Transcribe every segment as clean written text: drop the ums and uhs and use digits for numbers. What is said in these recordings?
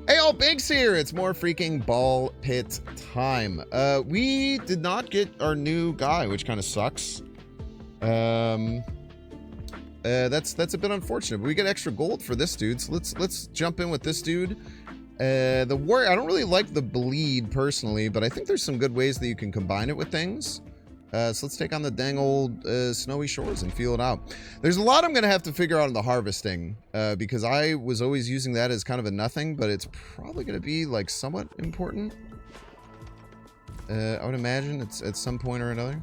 Hey, all Binks here. It's more freaking ball pit time. We did not get our new guy, which kind of sucks. That's a bit unfortunate, but we get extra gold for this dude. So let's jump in with this dude. The warrior, I don't really like the bleed personally, but I think there's some good ways that you can combine it with things. So let's take on the dang old snowy shores and feel it out. There's a lot I'm gonna have to figure out in the harvesting, because I was always using that as kind of a nothing, but it's probably gonna be like somewhat important. I would imagine it's at some point or another.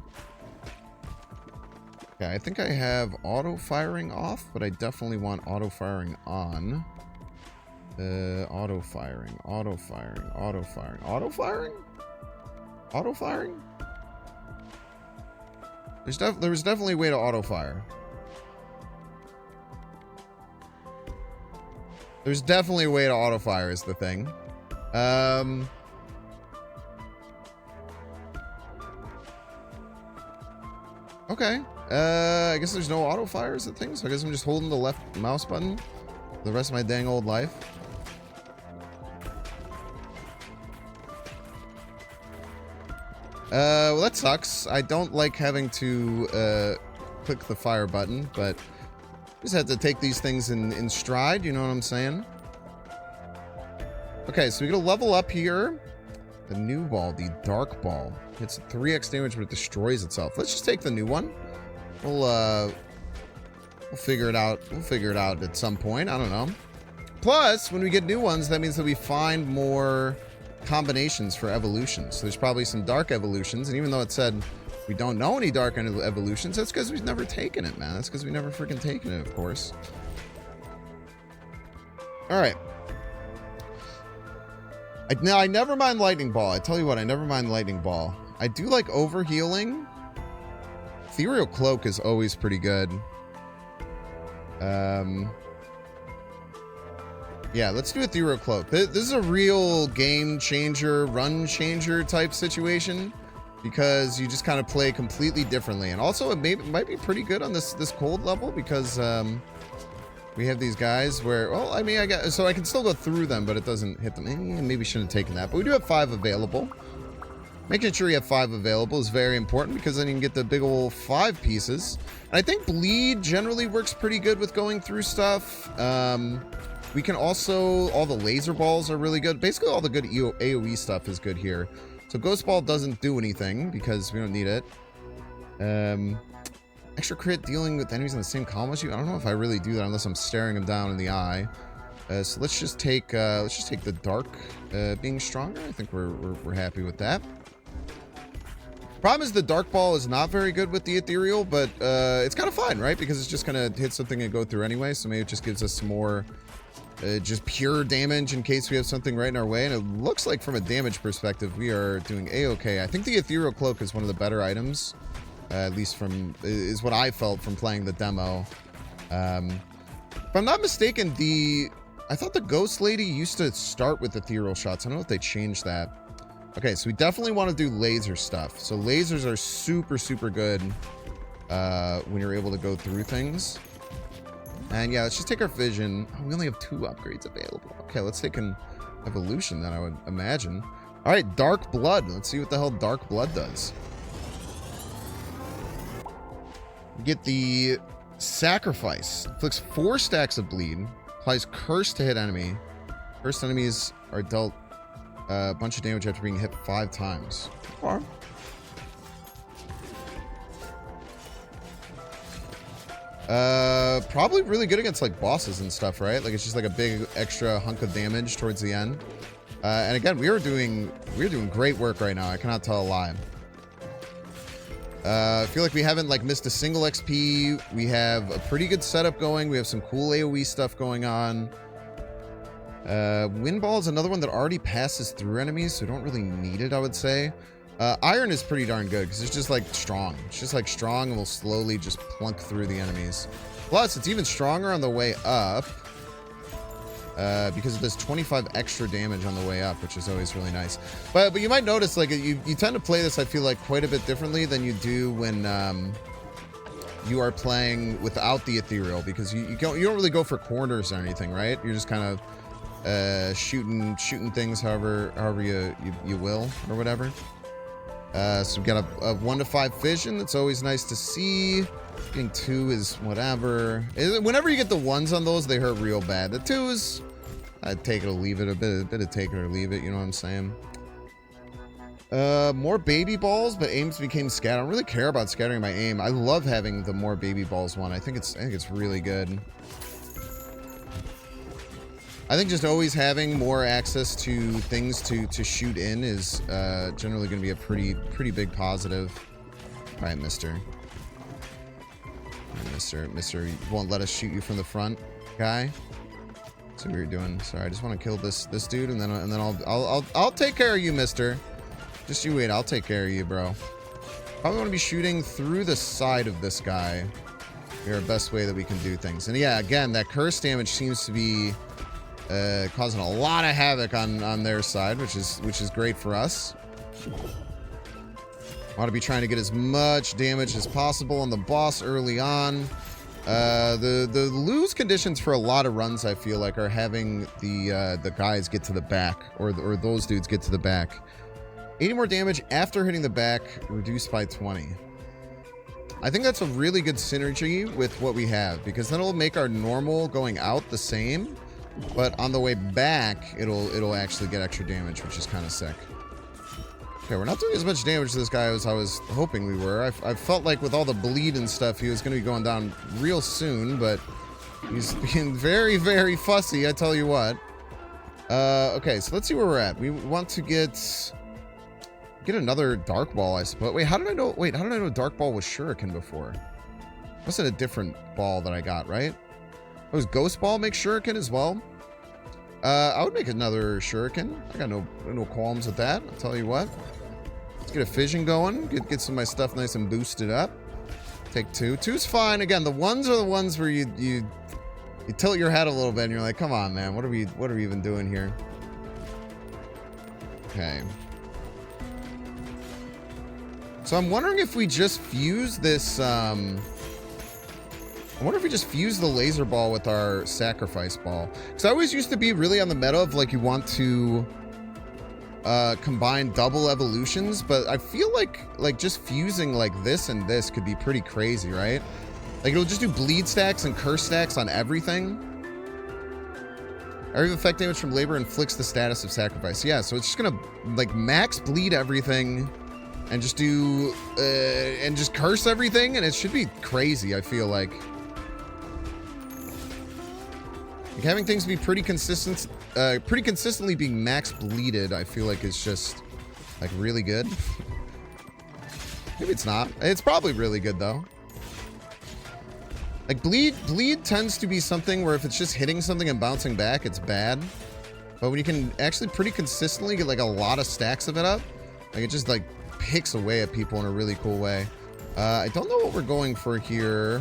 Okay, I think I have auto firing off, but I definitely want auto firing on. Auto firing, auto firing, auto firing, auto firing, auto firing. There was definitely a way to auto fire. There's definitely a way to auto fire is the thing. Okay. I guess there's no auto fire is the thing, so I guess I'm just holding the left mouse button the rest of my dang old life. Well, that sucks. I don't like having to click the fire button, but just have to take these things in stride, you know what I'm saying? Okay, so we get a level up here. The new ball, the dark ball. It's 3x damage, but it destroys itself. Let's just take the new one. We'll figure it out. We'll figure it out at some point. I don't know. Plus, when we get new ones, that means that we find more combinations for evolutions. So there's probably some dark evolutions, and even though it said we don't know any dark evolutions, that's because we've never taken it, man. That's because we never freaking taken it, of course. All right. Now, I never mind lightning ball. I tell you what, I never mind lightning ball. I do like overhealing. Ethereal cloak is always pretty good. Yeah, let's do Ethereal Cloak. This is a real game changer, run changer type situation, because you just kind of play completely differently. And also, it might be pretty good on this cold level, because we have these guys where, well, I mean, so I can still go through them, but it doesn't hit them. Maybe shouldn't have taken that, but we do have 5 available. Making sure you have 5 available is very important, because then you can get the big old 5 pieces. And I think bleed generally works pretty good with going through stuff. We can also, all the laser balls are really good. Basically, all the good AoE stuff is good here. So Ghost Ball doesn't do anything because we don't need it. Extra crit dealing with enemies in the same column as you. I don't know if I really do that unless I'm staring them down in the eye. So let's just take the dark being stronger. I think we're happy with that. Problem is the dark ball is not very good with the ethereal, but it's kind of fine, right? Because it's just gonna hit something and go through anyway. So maybe it just gives us some more just pure damage in case we have something right in our way. And it looks like from a damage perspective, we are doing a-okay. I think the ethereal cloak is one of the better items, at least is what I felt from playing the demo. If I'm not mistaken, I thought the ghost lady used to start with ethereal shots. I don't know if they changed that. Okay, so we definitely want to do laser stuff. So lasers are super, super good when you're able to go through things. And yeah, let's just take our vision. Oh, we only have 2 upgrades available. Okay, let's take an evolution then, I would imagine. All right, dark blood. Let's see what the hell dark blood does. We get the sacrifice. Inflicts 4 stacks of bleed. Applies curse to hit enemy. Cursed enemies are dealt a bunch of damage after being hit 5 times. Okay. Probably really good against like bosses and stuff, right? Like it's just like a big extra hunk of damage towards the end. And again, we're doing great work right now. I cannot tell a lie. I feel like we haven't like missed a single XP. We have a pretty good setup going. We have some cool AoE stuff going on. Wind Ball is another one that already passes through enemies, so we don't really need it, I would say. Iron is pretty darn good because it's just like strong. It's just like strong and will slowly just plunk through the enemies. Plus, it's even stronger on the way up because it does 25 extra damage on the way up, which is always really nice. But you might notice like you tend to play this, I feel like, quite a bit differently than you do when you are playing without the ethereal, because you don't really go for corners or anything, right? You're just kind of shooting things however you will or whatever. So we've got a 1 to 5 fission. That's always nice to see. Getting 2 is whatever. Whenever you get the 1s on those, they hurt real bad. The 2s, I'd take it or leave it. A bit of take it or leave it. You know what I'm saying? More baby balls, but aims became scatter. I don't really care about scattering my aim. I love having the more baby balls one. I think it's really good. I think just always having more access to things to shoot in is generally going to be a pretty big positive. All right, Mister, you won't let us shoot you from the front, guy. See what you're doing. Sorry, I just want to kill this dude, and then I'll take care of you, Mister. Just you wait. I'll take care of you, bro. Probably want to be shooting through the side of this guy. Our best way that we can do things. And yeah, again, that curse damage seems to be causing a lot of havoc on their side, which is great for us. Want to be trying to get as much damage as possible on the boss early on. The lose conditions for a lot of runs, I feel like, are having the guys get to the back, or those dudes get to the back. 80 more damage after hitting the back, reduced by 20. I think that's a really good synergy with what we have, because then it'll make our normal going out the same, but on the way back, it'll actually get extra damage, which is kind of sick. Okay, we're not doing as much damage to this guy as I was hoping we were. I felt like with all the bleed and stuff, he was going to be going down real soon, but he's being very, very fussy, I tell you what. Okay, so let's see where we're at. We want to get another Dark Ball, I suppose. Wait, how did I know Dark Ball was Shuriken before? Must have been a different ball that I got, right? Oh, was Ghost Ball make Shuriken as well? I would make another Shuriken. I got no qualms with that, I'll tell you what. Let's get a fission going. Get some of my stuff nice and boosted up. Take 2. 2's fine. Again, the 1s are the ones where you tilt your head a little bit and you're like, come on, man, what are we even doing here? Okay. So I'm wondering if we just fuse this, I wonder if we just fuse the laser ball with our sacrifice ball. Because I always used to be really on the meta of, like, you want to combine double evolutions, but I feel like just fusing like this and this could be pretty crazy, right? Like, it'll just do bleed stacks and curse stacks on everything. Area of effect damage from labor inflicts the status of sacrifice. Yeah, so it's just gonna, like, max bleed everything and just do and just curse everything, and it should be crazy, I feel like. Having things be pretty consistently being max bleeded, I feel like is just, like, really good. Maybe it's not. It's probably really good though. Like, bleed tends to be something where if it's just hitting something and bouncing back, it's bad. But when you can actually pretty consistently get, like, a lot of stacks of it up, like, it just, like, picks away at people in a really cool way. I don't know what we're going for here.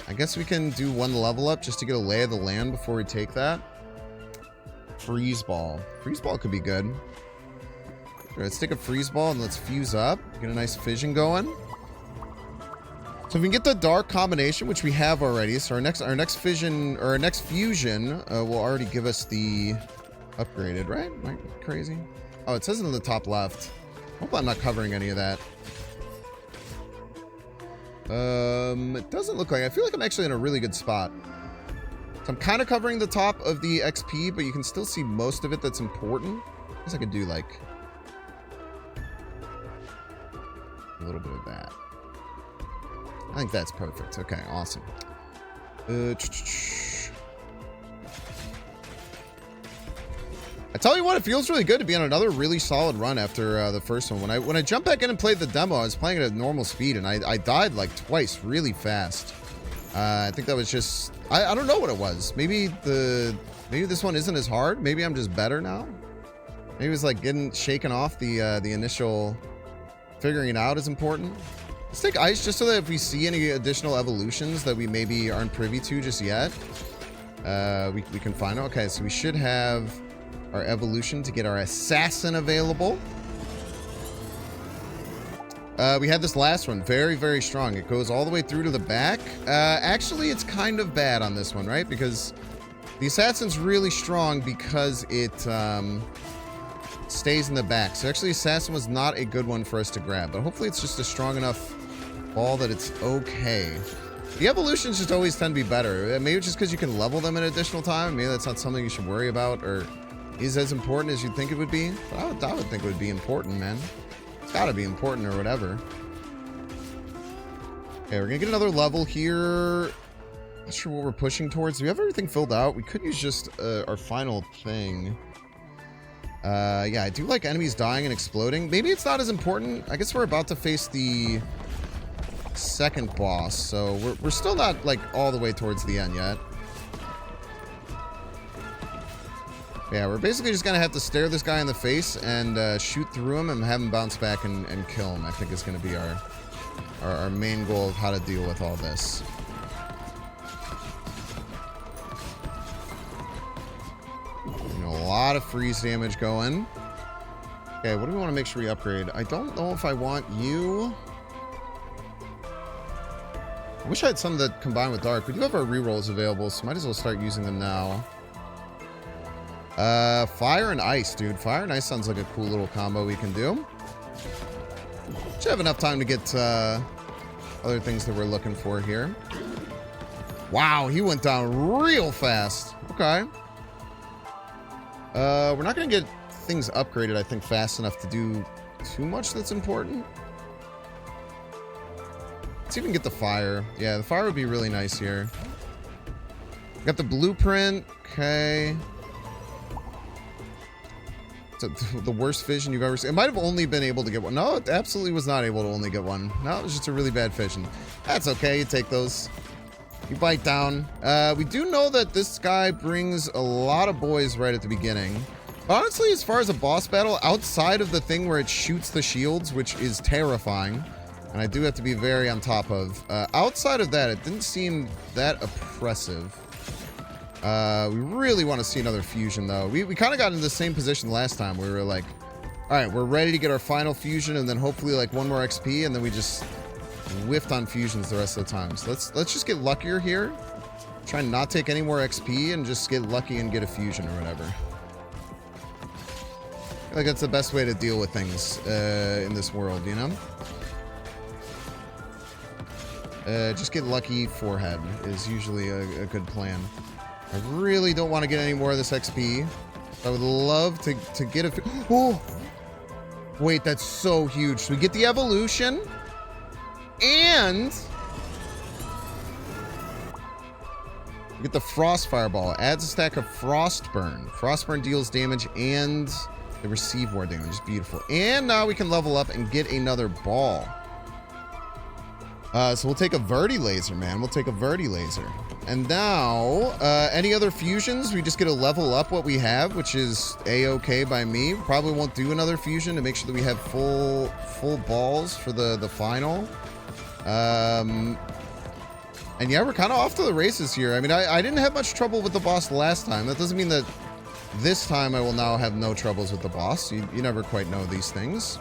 I guess we can do 1 level up just to get a lay of the land before we take that. Freeze ball. Freeze ball could be good. Right, let's take a freeze ball and let's fuse up. Get a nice fission going. So if we can get the dark combination, which we have already, so our next fission, or our next fusion will already give us the upgraded, right? Am I crazy? Oh, it says it in the top left. Hope I'm not covering any of that. It doesn't look like. I feel like I'm actually in a really good spot. So I'm kind of covering the top of the XP, but you can still see most of it that's important. I guess I could do, like, a little bit of that. I think that's perfect. Okay, awesome. I tell you what, it feels really good to be on another really solid run after the first one. When I jumped back in and played the demo, I was playing it at normal speed, and I died like twice really fast. I think that was just, I don't know what it was. Maybe this one isn't as hard. Maybe I'm just better now. Maybe it's like getting shaken off the initial figuring it out is important. Let's take ice just so that if we see any additional evolutions that we maybe aren't privy to just yet, we can find out. Okay, so we should have our evolution to get our assassin available. We had this last one, very, very strong. It goes all the way through to the back. Actually, it's kind of bad on this one, right? Because The Assassin's really strong because it stays in the back. So actually, Assassin was not a good one for us to grab. But hopefully it's just a strong enough ball that it's okay. The evolutions just always tend to be better. Maybe just because you can level them an additional time. Maybe that's not something you should worry about or is as important as you'd think it would be. But I would think it would be important, man. It's gotta be important or whatever. Okay, we're gonna get another level here. Not sure what we're pushing towards. Do we have everything filled out? We could use just our final thing. Yeah, I do like enemies dying and exploding. Maybe it's not as important. I guess we're about to face the second boss, so we're still not like all the way towards the end yet. Yeah, we're basically just gonna have to stare this guy in the face and shoot through him and have him bounce back and kill him. I think is gonna be our main goal of how to deal with all this. You know, a lot of freeze damage going. Okay, what do we want to make sure we upgrade? I don't know if I want you. I wish I had some that combine with Dark. We do have our rerolls available, so might as well start using them now. Fire and Ice, dude. Fire and Ice sounds like a cool little combo we can do. Should have enough time to get other things that we're looking for here. Wow, he went down real fast. Okay. We're not going to get things upgraded, I think, fast enough to do too much that's important. Let's even get the fire. Yeah, the fire would be really nice here. Got the blueprint. Okay. The worst vision you've ever seen. It might have only been able to get one. No, it absolutely was not able to only get one. No, it was just a really bad vision. That's okay. You take those. You bite down. We do know that this guy brings a lot of boys right at the beginning. But honestly, as far as a boss battle, outside of the thing where it shoots the shields, which is terrifying, and I do have to be very on top of, outside of that, it didn't seem that oppressive. We really want to see another fusion, though. We kind of got in the same position last time. We were like, all right, we're ready to get our final fusion, and then hopefully like one more XP, and then we just whiffed on fusions the rest of the time. So let's just get luckier here. Try and not take any more XP and just get lucky and get a fusion or whatever. I feel like that's the best way to deal with things in this world, you know? Just get lucky forehead is usually a good plan. I really don't want to get any more of this XP. I would love to get a... Oh! Wait, that's so huge. So we get the evolution. And... we get the Frost Fireball. Adds a stack of Frostburn. Frostburn deals damage and they receive more damage. Beautiful. And now we can level up and get another ball. So we'll take a Verdi Laser, man. We'll take a Verdi Laser. And now, any other fusions, we just get to level up what we have, which is A-okay by me. Probably won't do another fusion to make sure that we have full balls for the final. And yeah, we're kind of off to the races here. I mean, I didn't have much trouble with the boss last time. That doesn't mean that this time I will now have no troubles with the boss. You never quite know these things.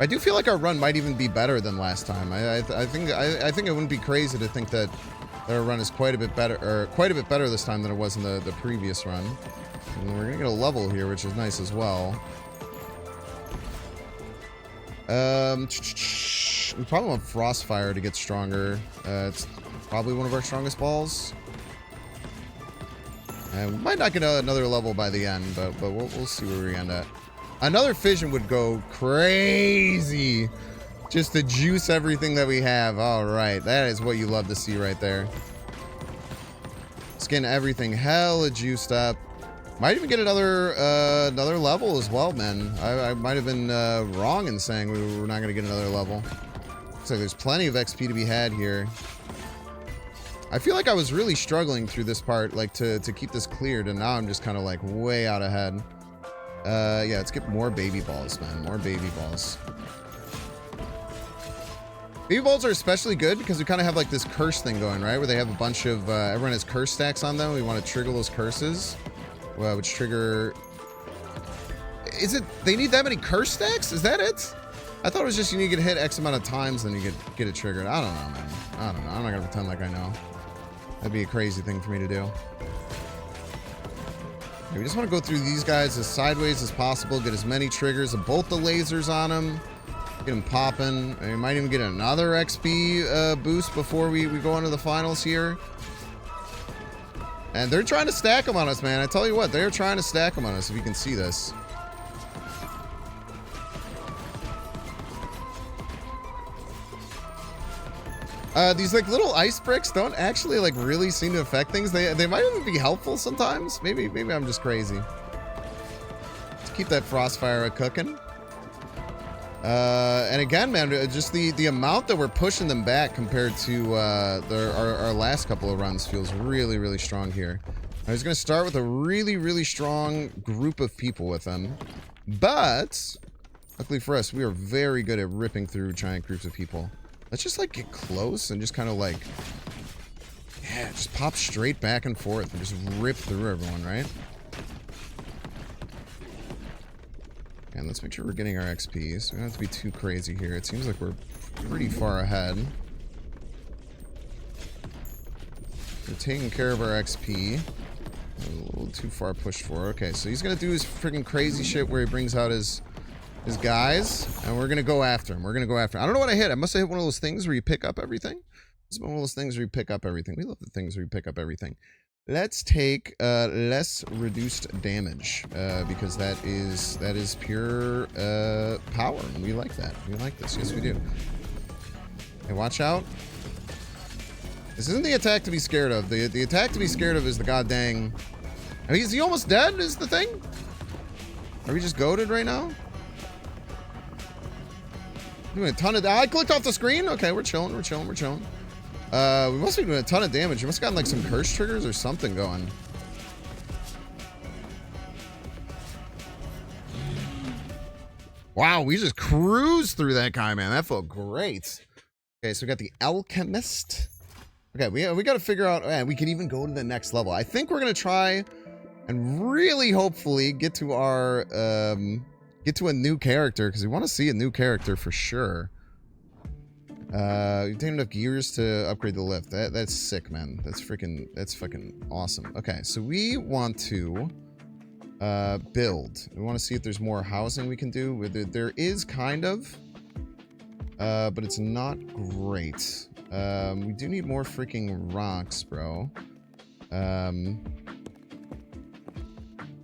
I do feel like our run might even be better than last time. I think it wouldn't be crazy to think that our run is quite a bit better, or quite a bit better this time than it was in the previous run. And we're gonna get a level here, which is nice as well. We probably want Frostfire to get stronger. It's probably one of our strongest balls. And we might not get another level by the end, but we'll see where we end at. Another fission would go crazy just to juice everything that we have. All right, that is what you love to see right there. Just getting everything hella juiced up. Might even get another level as well, man. I might have been wrong in saying we were not going to get another level. Looks like there's plenty of XP to be had here. I feel like I was really struggling through this part, like to keep this cleared, and now I'm just kind of like way out ahead. Yeah, let's get more baby balls, man. More baby balls. Baby balls are especially good because we kind of have like this curse thing going, right? Where they have a bunch of, everyone has curse stacks on them. We want to trigger those curses, which trigger... Is it, they need that many curse stacks? Is that it? I thought it was just you need to get hit X amount of times, then you get it triggered. I don't know, man. I don't know. I'm not going to pretend like I know. That'd be a crazy thing for me to do. We just want to go through these guys as sideways as possible, get as many triggers of both the lasers on them, get them popping. We might even get another XP boost before we go into the finals here. And they're trying to stack them on us, man. I tell you what, they're trying to stack them on us, if you can see this. These like little ice bricks don't actually like really seem to affect things. They might even be helpful sometimes. Maybe I'm just crazy. Let's keep that Frostfire cooking. And again, man, just the amount that we're pushing them back compared to our last couple of runs feels really, really strong here. I was going to start with a really, really strong group of people with them. But luckily for us, we are very good at ripping through giant groups of people. Let's just like get close and just kind of like, yeah, just pop straight back and forth and just rip through everyone, right? And let's make sure we're getting our XPs. We don't have to be too crazy here. It seems like we're pretty far ahead. We're taking care of our XP. A little too far pushed for. Okay, so he's gonna do his freaking crazy shit where he brings out his guys, and we're gonna go after him. We're gonna go after him. I don't know what I hit. I must have hit one of those things where you pick up everything. It's one of those things where you pick up everything. We love the things where you pick up everything. Let's take less reduced damage because that is pure power, and we like that. We like this. Yes, we do. Okay, watch out. This isn't the attack to be scared of. The attack to be scared of is the god dang. I mean, is he almost dead? Is the thing? Are we just goated right now? Doing a ton of. I clicked off the screen. Okay, we're chilling. We're chilling. We're chilling. We must be doing a ton of damage. We must have gotten like some curse triggers or something going. Wow, we just cruised through that guy, man. That felt great. Okay, so we got the Alchemist. Okay, we got to figure out. Man, we can even go to the next level. I think we're gonna try and really, hopefully, get to our get to a new character because we want to see a new character for sure. You've taken enough gears to upgrade the lift. That's sick, man. That's fucking awesome. Okay, so we want to build. We want to see if there's more housing we can do. There is kind of, but it's not great. We do need more freaking rocks, bro.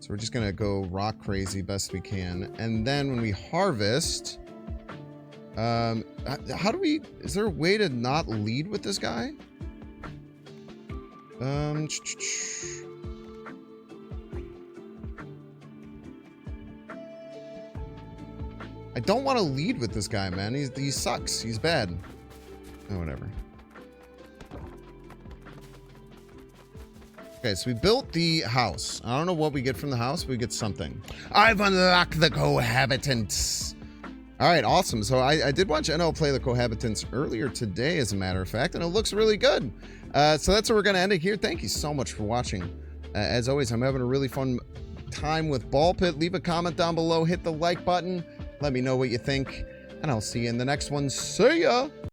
So we're just gonna go rock crazy best we can, and then when we harvest. How do we... Is there a way to not lead with this guy? I don't want to lead with this guy, man. He sucks. He's bad. Oh, whatever. Okay, so we built the house. I don't know what we get from the house, but we get something. I've unlocked the cohabitants. All right, awesome. So I did watch NL play the Cohabitants earlier today, as a matter of fact, and it looks really good. So that's where we're going to end it here. Thank you so much for watching. As always, I'm having a really fun time with Ball Pit. Leave a comment down below. Hit the like button. Let me know what you think, and I'll see you in the next one. See ya!